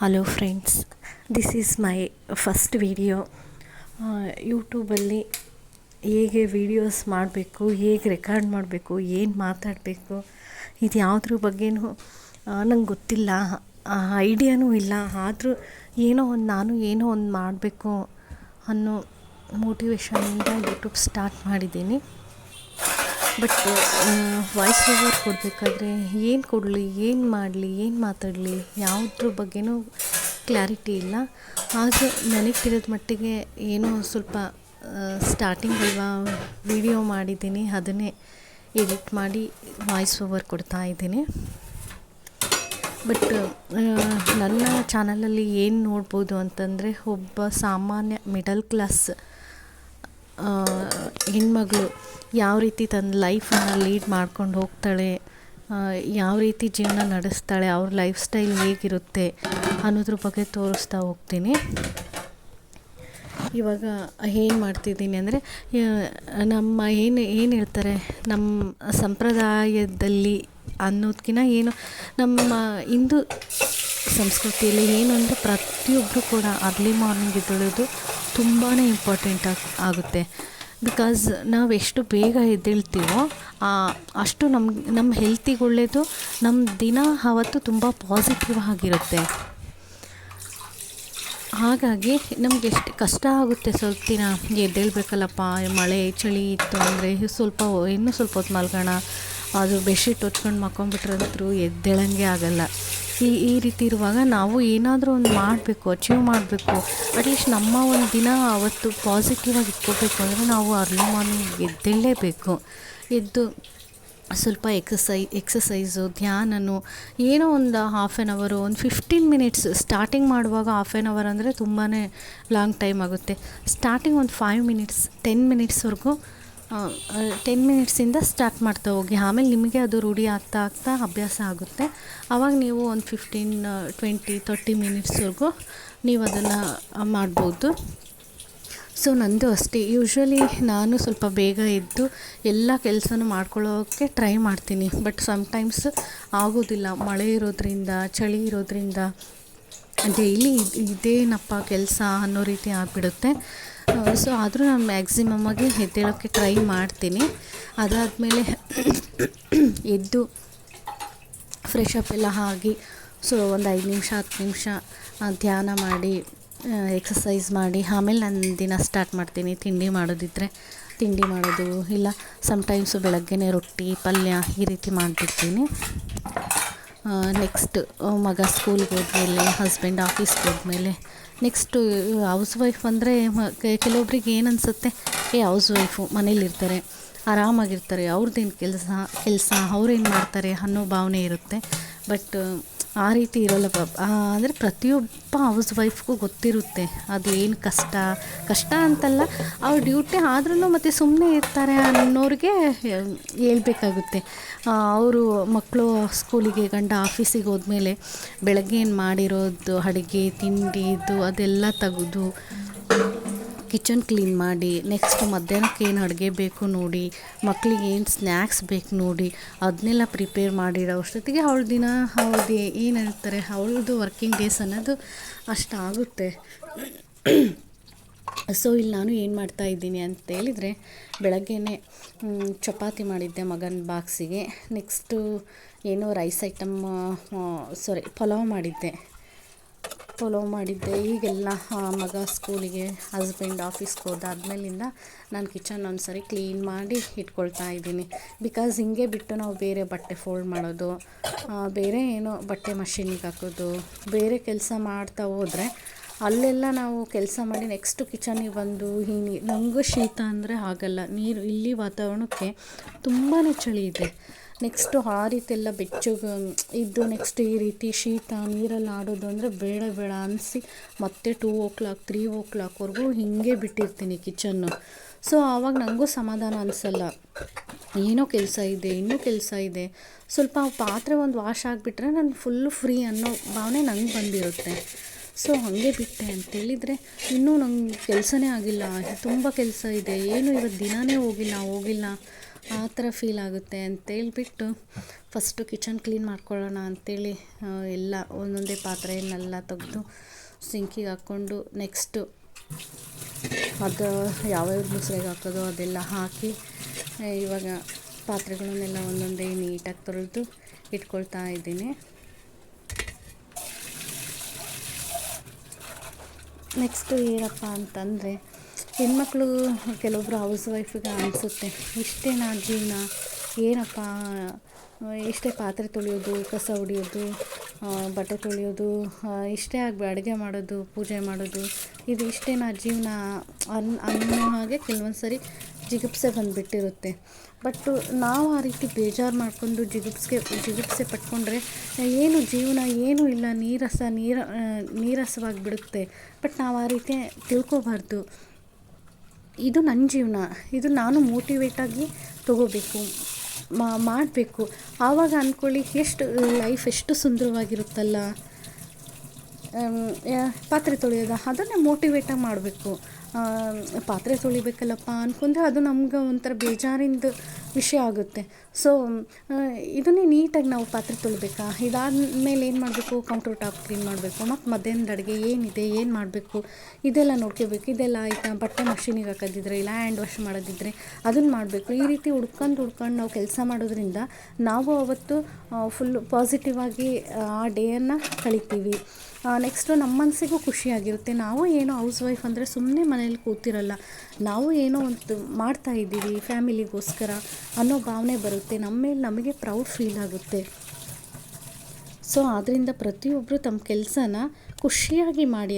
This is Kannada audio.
Hello friends, this is my first video. ಯೂಟ್ಯೂಬಲ್ಲಿ ಹೇಗೆ ವೀಡಿಯೋಸ್ ಮಾಡಬೇಕು, ಹೇಗೆ ರೆಕಾರ್ಡ್ ಮಾಡಬೇಕು, ಏನು ಮಾತಾಡಬೇಕು, ಇದು ಯಾವುದ್ರ ಬಗ್ಗೆನೂ ನಂಗೆ ಗೊತ್ತಿಲ್ಲ, ಐಡಿಯಾನೂ ಇಲ್ಲ. ಆದರೂ ನಾನು ಒಂದು ಮಾಡಬೇಕು ಅನ್ನೋ ಮೋಟಿವೇಶನಿಂದ ಯೂಟ್ಯೂಬ್ ಸ್ಟಾರ್ಟ್ ಮಾಡಿದ್ದೀನಿ. ಬಟ್ ವಾಯ್ಸ್ ಓವರ್ ಕೊಡಬೇಕಾದ್ರೆ ಏನು ಕೊಡಲಿ, ಏನು ಮಾಡಲಿ, ಏನು ಮಾತಾಡಲಿ, ಯಾವುದ್ರ ಬಗ್ಗೆನೂ ಕ್ಲಾರಿಟಿ ಇಲ್ಲ. ಆದರೆ ನನಗೆ ತಿಳಿದ ಮಟ್ಟಿಗೆ ಏನೋ ಸ್ವಲ್ಪ ಸ್ಟಾರ್ಟಿಂಗ್ ಅಲ್ವಾ ವಿಡಿಯೋ ಮಾಡಿದ್ದೀನಿ, ಅದನ್ನೇ ಎಡಿಟ್ ಮಾಡಿ ವಾಯ್ಸ್ ಓವರ್ ಕೊಡ್ತಾಯಿದ್ದೀನಿ. ಬಟ್ ನನ್ನ ಚಾನಲಲ್ಲಿ ಏನು ನೋಡ್ಬೋದು ಅಂತಂದರೆ, ಒಬ್ಬ ಸಾಮಾನ್ಯ ಮಿಡಲ್ ಕ್ಲಾಸ್ ಹೆಣ್ಮಗಳು ಯಾವ ರೀತಿ ತನ್ನ ಲೈಫನ್ನು ಲೀಡ್ ಮಾಡ್ಕೊಂಡು ಹೋಗ್ತಾಳೆ, ಯಾವ ರೀತಿ ಜೀವನ ನಡೆಸ್ತಾಳೆ, ಅವ್ರ ಲೈಫ್ ಸ್ಟೈಲ್ ಹೇಗಿರುತ್ತೆ ಅನ್ನೋದ್ರ ಬಗ್ಗೆ ತೋರಿಸ್ತಾ ಹೋಗ್ತೀನಿ. ಇವಾಗ ಏನು ಮಾಡ್ತಿದ್ದೀನಿ ಅಂದರೆ, ನಮ್ಮ ಏನು ಹೇಳ್ತಾರೆ, ನಮ್ಮ ಸಂಪ್ರದಾಯದಲ್ಲಿ ಅನ್ನೋದಕ್ಕಿಂತ ನಮ್ಮ ಹಿಂದೂ ಸಂಸ್ಕೃತಿಯಲ್ಲಿ ಏನು ಅಂದರೆ, ಪ್ರತಿಯೊಬ್ಬರು ಕೂಡ ಅರ್ಲಿ ಮಾರ್ನಿಂಗ್ ಎದ್ದೇಳೋದು ತುಂಬಾ ಇಂಪಾರ್ಟೆಂಟ್ ಆಗುತ್ತೆ. ಬಿಕಾಸ್ ನಾವು ಎಷ್ಟು ಬೇಗ ಎದ್ದೇಳ್ತೀವೋ ಅಷ್ಟು ನಮ್ಮ ಹೆಲ್ತಿಗೆ ಒಳ್ಳೆಯದು, ನಮ್ಮ ದಿನ ಆವತ್ತು ತುಂಬ ಪಾಸಿಟಿವ್ ಆಗಿರುತ್ತೆ. ಹಾಗಾಗಿ ನಮ್ಗೆ ಎಷ್ಟು ಕಷ್ಟ ಆಗುತ್ತೆ, ಸ್ವಲ್ಪ ದಿನ ಎದ್ದೇಳಬೇಕಲ್ಲಪ್ಪ, ಮಳೆ ಚಳಿ ಇತ್ತು ಅಂದರೆ ಇನ್ನೂ ಸ್ವಲ್ಪ ಹೊತ್ತು ಮಲ್ಗೋಣ, ಅದು ಬೆಡ್ಶೀಟ್ ಹೊಚ್ಕೊಂಡು ಮಲ್ಕೊಂಡ್ಬಿಟ್ರಂತೂ ಎದ್ದೇಳಂಗೆ ಆಗಲ್ಲ. ಈ ರೀತಿ ಇರುವಾಗ ನಾವು ಏನಾದರೂ ಒಂದು ಮಾಡಬೇಕು, ಅಚೀವ್ ಮಾಡಬೇಕು, ಅಟ್ಲೀಸ್ಟ್ ನಮ್ಮ ಒಂದು ದಿನ ಅವತ್ತು ಪಾಸಿಟಿವ್ ಆಗಿ ಇಟ್ಕೋಬೇಕು ಅಂದರೆ ನಾವು ಅರ್ಲಿ ಮಾರ್ನಿಂಗ್ ಎದ್ದೇಳಲೇಬೇಕು. ಎದ್ದು ಸ್ವಲ್ಪ ಎಕ್ಸಸೈಸು, ಧ್ಯಾನನೋ ಏನೋ ಒಂದು ಹಾಫ್ ಆ್ಯನ್ ಅವರು, ಒಂದು 15 ಮಿನಿಟ್ಸ್. ಸ್ಟಾರ್ಟಿಂಗ್ ಮಾಡುವಾಗ ಹಾಫ್ ಆ್ಯನ್ ಅವರ್ ಅಂದರೆ ತುಂಬಾ ಲಾಂಗ್ ಟೈಮ್ ಆಗುತ್ತೆ. ಸ್ಟಾರ್ಟಿಂಗ್ ಒಂದು 5 ಮಿನಿಟ್ಸ್ 10 ಮಿನಿಟ್ಸ್ವರೆಗೂ 10 ಮಿನಿಟ್ಸಿಂದ ಸ್ಟಾರ್ಟ್ ಮಾಡ್ತಾ ಹೋಗಿ. ಆಮೇಲೆ ನಿಮಗೆ ಅದು ರೂಢಿ ಆಗ್ತಾ ಅಭ್ಯಾಸ ಆಗುತ್ತೆ. ಆವಾಗ ನೀವು ಒಂದು 15, 20, 30 ಮಿನಿಟ್ಸ್ವರೆಗೂ ನೀವು ಅದನ್ನು ಮಾಡ್ಬೋದು. ಸೊ ನಂದು ಅಷ್ಟೇ. ಯೂಶ್ವಲಿ ನಾನು ಸ್ವಲ್ಪ ಬೇಗ ಎದ್ದು ಎಲ್ಲ ಕೆಲಸನೂ ಮಾಡ್ಕೊಳ್ಳೋಕ್ಕೆ ಟ್ರೈ ಮಾಡ್ತೀನಿ. ಬಟ್ ಸಮ್ಟೈಮ್ಸ್ ಆಗೋದಿಲ್ಲ, ಮಳೆ ಇರೋದ್ರಿಂದ, ಚಳಿ ಇರೋದ್ರಿಂದ, ಡೈಲಿ ಇದೇನಪ್ಪ ಕೆಲಸ ಅನ್ನೋ ರೀತಿ ಆಗಿಬಿಡುತ್ತೆ. ಸೊ ಆದರೂ ನಾನು ಮ್ಯಾಕ್ಸಿಮಮ್ಮಾಗಿ ಎದ್ದೇಳೋಕ್ಕೆ ಟ್ರೈ ಮಾಡ್ತೀನಿ. ಅದಾದಮೇಲೆ ಎದ್ದು ಫ್ರೆಶ್ ಅಪ್ ಎಲ್ಲ ಆಗಿ, ಸೊ ಒಂದು 5 ನಿಮಿಷ 10 ನಿಮಿಷ ಧ್ಯಾನ ಮಾಡಿ, ಎಕ್ಸಸೈಸ್ ಮಾಡಿ, ಆಮೇಲೆ ನನ್ನ ದಿನ ಸ್ಟಾರ್ಟ್ ಮಾಡ್ತೀನಿ. ತಿಂಡಿ ಮಾಡೋದಿದ್ದರೆ ತಿಂಡಿ ಮಾಡೋದು, ಇಲ್ಲ ಸಮ್ಟೈಮ್ಸು ಬೆಳಗ್ಗೆನೇ ರೊಟ್ಟಿ ಪಲ್ಯ ಈ ರೀತಿ ಮಾಡಿಬಿಡ್ತೀನಿ. ನೆಕ್ಸ್ಟ್ ಮಗ ಸ್ಕೂಲ್ಗೆ ಹೋದ್ಮೇಲೆ, ಹಸ್ಬೆಂಡ್ ಆಫೀಸ್ಗೆ ಹೋದ್ಮೇಲೆ, ನೆಕ್ಸ್ಟು ಹೌಸ್ ವೈಫ್ ಅಂದರೆ ಕೆಲವೊಬ್ರಿಗೆ ಏನು ಅನಿಸುತ್ತೆ, ಹೌಸ್ ವೈಫು ಮನೇಲಿರ್ತಾರೆ, ಆರಾಮಾಗಿರ್ತಾರೆ, ಅವ್ರದ್ದೇನು ಕೆಲಸ ಅವ್ರೇನು ಮಾಡ್ತಾರೆ ಅನ್ನೋ ಭಾವನೆ ಇರುತ್ತೆ. ಬಟ್ ಆ ರೀತಿ ಇರೋಲ್ಲ. ಅಂದರೆ ಪ್ರತಿಯೊಬ್ಬ ಹೌಸ್ ವೈಫ್ಗೂ ಗೊತ್ತಿರುತ್ತೆ ಅದು ಏನು ಕಷ್ಟ ಅಂತಲ್ಲ, ಅವ್ರ ಡ್ಯೂಟಿ ಆದ್ರೂ ಮತ್ತು ಸುಮ್ಮನೆ ಇರ್ತಾರೆ ಅನ್ನೋರಿಗೆ ಹೇಳ್ಬೇಕಾಗುತ್ತೆ. ಅವರು ಮಕ್ಕಳು ಸ್ಕೂಲಿಗೆ, ಗಂಡ ಆಫೀಸಿಗೆ ಹೋದ್ಮೇಲೆ ಬೆಳಗ್ಗೆ ಏನು ಮಾಡಿರೋದು ಅಡುಗೆ ತಿಂಡಿದು ಅದೆಲ್ಲ ತೆಗೆದು ಕಿಚನ್ ಕ್ಲೀನ್ ಮಾಡಿ, ನೆಕ್ಸ್ಟ್ ಮಧ್ಯಾಹ್ನಕ್ಕೆ ಏನು ಅಡುಗೆ ಬೇಕು ನೋಡಿ, ಮಕ್ಕಳಿಗೆ ಏನು ಸ್ನ್ಯಾಕ್ಸ್ ಬೇಕು ನೋಡಿ, ಅದನ್ನೆಲ್ಲ ಪ್ರಿಪೇರ್ ಮಾಡಿಡೋ ಅಷ್ಟೊತ್ತಿಗೆ ಅವಳ ದಿನ ಅವ್ರದ್ದು ಏನು ಹೇಳ್ತಾರೆ, ಅವಳದು ವರ್ಕಿಂಗ್ ಡೇಸ್ ಅನ್ನೋದು ಅಷ್ಟಾಗುತ್ತೆ. ಸೊ ಇಲ್ಲಿ ನಾನು ಏನು ಮಾಡ್ತಾಯಿದ್ದೀನಿ ಅಂತ ಹೇಳಿದರೆ, ಬೆಳಗ್ಗೆನೇ ಚಪಾತಿ ಮಾಡಿದ್ದೆ ಮಗನ ಬಾಕ್ಸಿಗೆ. ನೆಕ್ಸ್ಟು ಏನೋ ರೈಸ್ ಐಟಮ್ ಪಲಾವ್ ಮಾಡಿದ್ದೆ. ಈಗೆಲ್ಲ ಮಗ ಸ್ಕೂಲಿಗೆ, ಹಸ್ಬೆಂಡ್ ಆಫೀಸ್ಗೆ ಹೋದಾದ್ಮೇಲಿಂದ ನಾನು ಕಿಚನ್ ಒಂದು ಸರಿ ಕ್ಲೀನ್ ಮಾಡಿ ಇಟ್ಕೊಳ್ತಾ ಇದ್ದೀನಿ. ಬಿಕಾಸ್ ಹಿಂಗೆ ಬಿಟ್ಟು ನಾವು ಬೇರೆ ಬಟ್ಟೆ ಫೋಲ್ಡ್ ಮಾಡೋದು, ಬೇರೆ ಏನೋ ಬಟ್ಟೆ ಮಷೀನಿಗೆ ಹಾಕೋದು, ಬೇರೆ ಕೆಲಸ ಮಾಡ್ತಾ ಹೋದರೆ ಅಲ್ಲೆಲ್ಲ ನಾವು ಕೆಲಸ ಮಾಡಿ ನೆಕ್ಸ್ಟು ಕಿಚನಿಗೆ ಬಂದು ನನಗೂ ಶೀತ ಅಂದರೆ ಆಗಲ್ಲ. ಇಲ್ಲಿ ವಾತಾವರಣಕ್ಕೆ ತುಂಬಾ ಚಳಿ ಇದೆ. ನೆಕ್ಸ್ಟು ಆ ರೀತಿ ಎಲ್ಲ ಬೆಚ್ಚಗೆ ಇದ್ದು, ನೆಕ್ಸ್ಟ್ ಈ ರೀತಿ ಶೀತ ನೀರಲ್ಲಿ ಆಡೋದು ಅಂದರೆ ಬೇಡ ಅನಿಸಿ ಮತ್ತೆ 2 o'clock 3 o'clockವರೆಗೂ ಹೀಗೆ ಬಿಟ್ಟಿರ್ತೀನಿ ಕಿಚನ್ನು. ಸೊ ಆವಾಗ ನನಗೂ ಸಮಾಧಾನ ಅನಿಸಲ್ಲ, ಇನ್ನೂ ಕೆಲಸ ಇದೆ, ಸ್ವಲ್ಪ ಪಾತ್ರೆ ಒಂದು ವಾಶ್ ಆಗಿಬಿಟ್ರೆ ನಾನು ಫುಲ್ಲು ಫ್ರೀ ಅನ್ನೋ ಭಾವನೆ ನಂಗೆ ಬಂದಿರುತ್ತೆ. ಸೊ ಹಾಗೆ ಬಿಟ್ಟೆ ಅಂತೇಳಿದರೆ, ಇನ್ನೂ ನಂಗೆ ಕೆಲಸನೇ ಆಗಿಲ್ಲ, ತುಂಬ ಕೆಲಸ ಇದೆ, ಏನು ಇವತ್ತು ದಿನಾನೇ ಹೋಗಿಲ್ಲ ಆ ಥರ ಫೀಲ್ ಆಗುತ್ತೆ ಅಂತೇಳ್ಬಿಟ್ಟು ಫಸ್ಟು ಕಿಚನ್ ಕ್ಲೀನ್ ಮಾಡ್ಕೊಳ್ಳೋಣ ಅಂಥೇಳಿ ಎಲ್ಲ ಒಂದೊಂದೇ ಪಾತ್ರೆಯನ್ನೆಲ್ಲ ತೆಗೆದು ಸಿಂಕಿಗೆ ಹಾಕ್ಕೊಂಡು ನೆಕ್ಸ್ಟು ಅದು ಯಾವ್ಯಾವ ಮುಸ್ರೆಗೆ ಹಾಕೋದು ಅದೆಲ್ಲ ಹಾಕಿ ಇವಾಗ ಪಾತ್ರೆಗಳನ್ನೆಲ್ಲ ಒಂದೊಂದೇ ನೀಟಾಗಿ ತೊಳೆದು ಇಟ್ಕೊಳ್ತಾ ಇದ್ದೀನಿ. ನೆಕ್ಸ್ಟು ಏನಪ್ಪ ಅಂತಂದರೆ ಹೆಣ್ಮಕ್ಳು ಕೆಲವೊಬ್ಬರು ಹೌಸ್ ವೈಫಿಗೆ ಅನಿಸುತ್ತೆ, ಇಷ್ಟೇನಾ ಜೀವನ, ಏನಪ್ಪ ಇಷ್ಟೇ ಪಾತ್ರೆ ತೊಳೆಯೋದು, ಕಸ ಹೊಡಿಯೋದು, ಬಟ್ಟೆ ತೊಳೆಯೋದು, ಇಷ್ಟೇ ಆಗಿ ಅಡುಗೆ ಮಾಡೋದು, ಪೂಜೆ ಮಾಡೋದು, ಇದು ಇಷ್ಟೇನಾ ಜೀವನ ಅನ್ನೋ ಹಾಗೆ ಕೆಲವೊಂದು ಸರಿ ಜಿಗುಪ್ಸೆ ಬಂದುಬಿಟ್ಟಿರುತ್ತೆ. ಬಟ್ಟು ನಾವು ಆ ರೀತಿ ಬೇಜಾರು ಮಾಡಿಕೊಂಡು ಜಿಗುಪ್ಸೆ ಪಟ್ಕೊಂಡ್ರೆ ಏನು ಜೀವನ ಏನೂ ಇಲ್ಲ, ನೀರಸವಾಗಿಬಿಡುತ್ತೆ. ಬಟ್ ನಾವು ಆ ರೀತಿ ತಿಳ್ಕೊಬಾರ್ದು. ಇದು ನನ್ನ ಜೀವನ, ಇದು ನಾನು ಮೋಟಿವೇಟಾಗಿ ತೊಗೋಬೇಕು, ಮಾಡಬೇಕು. ಆವಾಗ ಅಂದ್ಕೊಳ್ಳಿ ಲೈಫ್ ಎಷ್ಟು ಸುಂದರವಾಗಿರುತ್ತಲ್ಲ. ಪಾತ್ರೆ ತೊಳೆಯೋದು ಅದನ್ನೇ ಮೋಟಿವೇಟಾಗಿ ಮಾಡಬೇಕು. ಪಾತ್ರೆ ತೊಳಿಬೇಕಲ್ಲಪ್ಪ ಅಂದ್ಕೊಂಡ್ರೆ ಅದು ನಮ್ಗೆ ಒಂಥರ ಬೇಜಾರಿಂದು ವಿಷಯ ಆಗುತ್ತೆ. ಸೊ ಇದನ್ನೇ ನೀಟಾಗಿ ನಾವು ಪಾತ್ರೆ ತೊಳಿಬೇಕಾ, ಇದಾದಮೇಲೆ ಏನು ಮಾಡಬೇಕು, ಕೌಂಟರ್ ಟಾಪ್ ಕ್ಲೀನ್ ಮಾಡಬೇಕು, ಮತ್ತು ಮಧ್ಯಾಹ್ನದ ಅಡುಗೆ ಏನಿದೆ, ಏನು ಮಾಡಬೇಕು, ಇದೆಲ್ಲ ನೋಡ್ಕೋಬೇಕು. ಇದೆಲ್ಲ ಆಯಿತಾ, ಬಟ್ಟೆ ಮಷೀನಿಗೆ ಹಾಕೋದಿದ್ರೆ ಇಲ್ಲ ಹ್ಯಾಂಡ್ ವಾಶ್ ಮಾಡೋದಿದ್ರೆ ಅದನ್ನು ಮಾಡಬೇಕು. ಈ ರೀತಿ ಹುಡ್ಕೊಂಡು ನಾವು ಕೆಲಸ ಮಾಡೋದ್ರಿಂದ ನಾವು ಅವತ್ತು ಫುಲ್ಲು ಪಾಸಿಟಿವ್ ಆಗಿ ಆ ಡೇಯನ್ನು ಕಳಿತೀವಿ. ನೆಕ್ಸ್ಟು ನಮ್ಮ ಮನಸ್ಸಿಗೂ ಖುಷಿಯಾಗಿರುತ್ತೆ. ನಾವು ಏನೋ ಹೌಸ್ ವೈಫ್ ಅಂದರೆ ಸುಮ್ಮನೆ ಮನೇಲಿ ಕೂತಿರಲ್ಲ, ನಾವು ಏನೋ ಒಂದು ಮಾಡ್ತಾಯಿದ್ದೀವಿ ಫ್ಯಾಮಿಲಿಗೋಸ್ಕರ ಅನ್ನೋ ಭಾವನೆ ಬರುತ್ತೆ, ನಮ್ಮ ಮೇಲೆ ನಮಗೆ ಪ್ರೌಡ್ ಫೀಲ್ ಆಗುತ್ತೆ. ಸೊ ಆದ್ದರಿಂದ ಪ್ರತಿಯೊಬ್ಬರು ತಮ್ಮ ಕೆಲಸನ ಖುಷಿಯಾಗಿ ಮಾಡಿ.